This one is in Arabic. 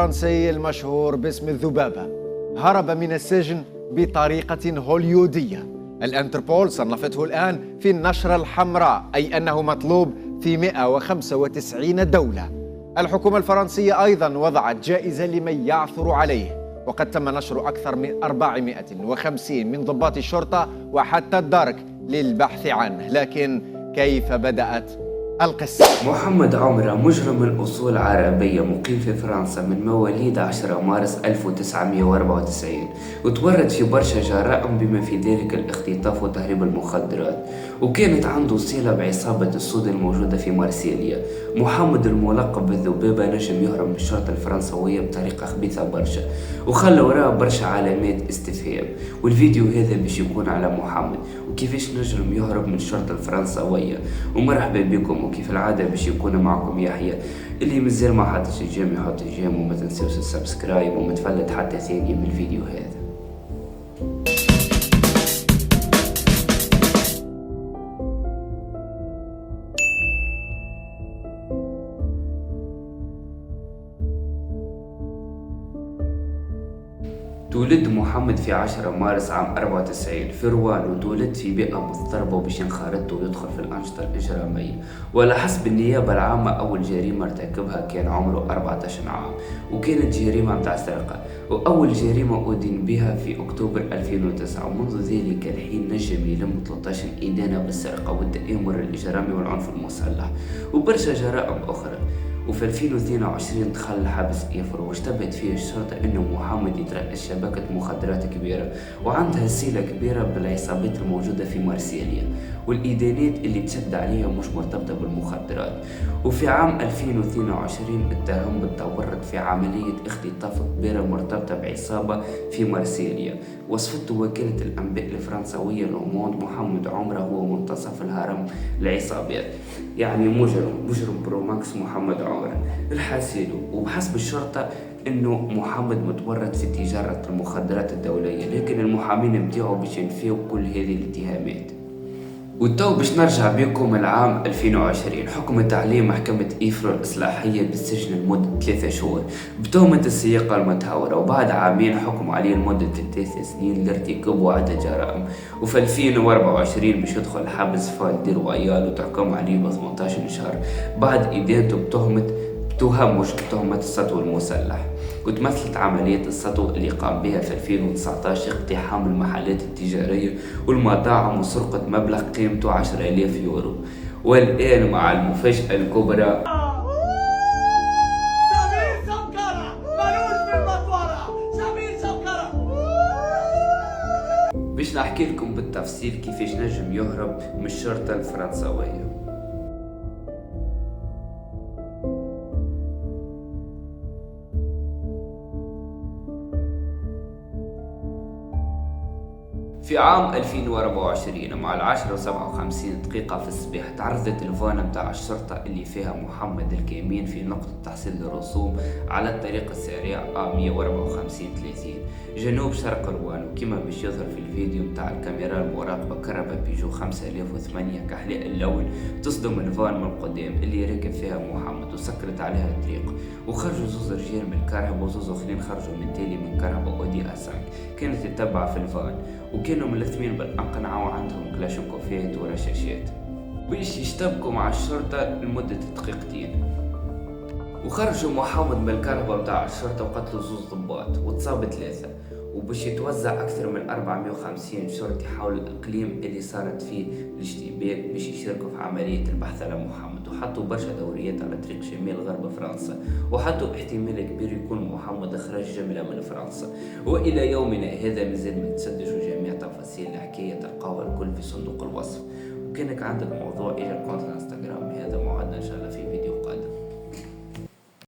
الفرنسي المشهور باسم الذبابة هرب من السجن بطريقة هوليودية. الانتربول صنفته الآن في النشرة الحمراء، أي أنه مطلوب في 195 دولة. الحكومة الفرنسية أيضا وضعت جائزة لمن يعثر عليه، وقد تم نشر أكثر من 450 من ضباط الشرطة وحتى الدرك للبحث عنه. لكن كيف بدأت القصة؟ محمد عمرة مجرم من أصول عربية مقيم في فرنسا من مواليد 10 مارس 1994، وتورط في برشا جرائم بما في ذلك الاختطاف وتهريب المخدرات، وكانت عنده صلة بعصابة السود الموجودة في مارسيليا. محمد الملقب بالذبابة نجم يهرب من الشرطة الفرنسوية بطريقة خبيثة برشا، وخلى وراه برشا علامات استفهام. والفيديو هذا باش يكون على محمد وكيفاش نجم يهرب من الشرطة الفرنسوية. ومرحبا بكم، وكيف العادة باش يكون معكم يحيى. اللي مازال ما حطش الجيم يحط الجيم، وما تنسوش السبسكرايب وما تفلت حتى ثانية من الفيديو هذا. تولد محمد في 10 مارس عام 94 في روان، وتولد في بيئة مضطربة وباش ينخرط ويدخل في الأنشطة الإجرامية. وعلى حسب النيابة العامة أول جريمة ارتكبها كان عمره 14 عام، وكانت جريمة متاع سرقة، وأول جريمة أدين بها في أكتوبر 2009. ومنذ ذلك الحين نجم يلم 13 إدانة بالسرقة والتآمر الإجرامي والعنف المسلح وبرشا جرائم أخرى. وفي 2022 دخل الحبس إيفر، واشتبهت فيه الشرطة أنه محمد يترأس شبكة مخدرات كبيرة وعندها سلة كبيرة بالعصابات الموجودة في مارسيليا، والإدانات اللي تشد عليها مش مرتبطة بالمخدرات. وفي عام 2022 اتهم بالتورط في عملية اختطاف كبيرة مرتبطة بعصابة في مارسيليا. وصفته وكالة الأنباء الفرنسوية لوموند محمد عمرة هو منتصف الهرم العصابات، يعني مجرم بروماكس محمد عمرة الحاسد. وبحسب الشرطة انه محمد متورط في تجارة المخدرات الدولية، لكن المحامين متاعو باش ينفيوا كل هذه الاتهامات. والتو باش نرجع بكم العام 2020 حكمت عليه محكمة إيفرو الإصلاحية بالسجن لمدة 3 شهور بتهمة السياقة المتهورة، وبعد عامين حكم عليه لمدة 3 سنين لارتكاب عدة جرائم. وفي 2024 باش يدخل حبس فال دي رويال وتحكم عليه ب 18 شهر بعد إدانته بتهمة السطو المسلح. وتمثلت عملية السطو اللي قام بها في 2019 اقتحام المحلات التجارية والمطاعم وسرقة مبلغ قيمته 10,000 يورو. والآن مع المفاجأة الكبرى، باش نحكي لكم بالتفصيل كيفاش نجم يهرب من الشرطة الفرنسوية. في عام 2024 مع 10:57 دقيقة في الصباح تعرضت الفانة متاع الشرطة اللي فيها محمد الكامين في نقطة تحصيل الرسوم على الطريق السريع A154-30 جنوب شرق روان. وكما باش يظهر في الفيديو متاع الكاميرا المراقبة كهرباء بيجو 5008 كحلاء اللون تصدم الفان من قدام اللي راكب فيها محمد وسكرت عليها الطريق، وخرجوا زوز رجال من كهرباء وزوز اخرين خرجوا من تالي من كهرباء أودي A5 كانت تتبع في الفان، وكانوا ملثمين بالأقنعة وعندهم كلاشنكوفات ورشاشات باش يشتبكوا مع الشرطة لمدة دقيقتين. وخرجوا محمد من الكهرباء متاع الشرطة وقتلوا زوز ضباط وتصاب 3، وباش يتوزع أكثر من 450 شرطي حول الإقليم اللي صارت فيه الاشتباك باش يشاركوا في عملية البحث على محمد. وحطوا برشا دوريات على طريق شمال غرب فرنسا، وحطوا احتمال كبير يكون محمد خرج جملة من فرنسا. وإلى يومنا هذا مازال ما تسدش جميع تفاصيل الحكاية، تلقاوها الكل في صندوق الوصف. وكانك عندك موضوع إلى الكونت الانستغرام هذا، موعدنا إن شاء الله في فيديو قادم.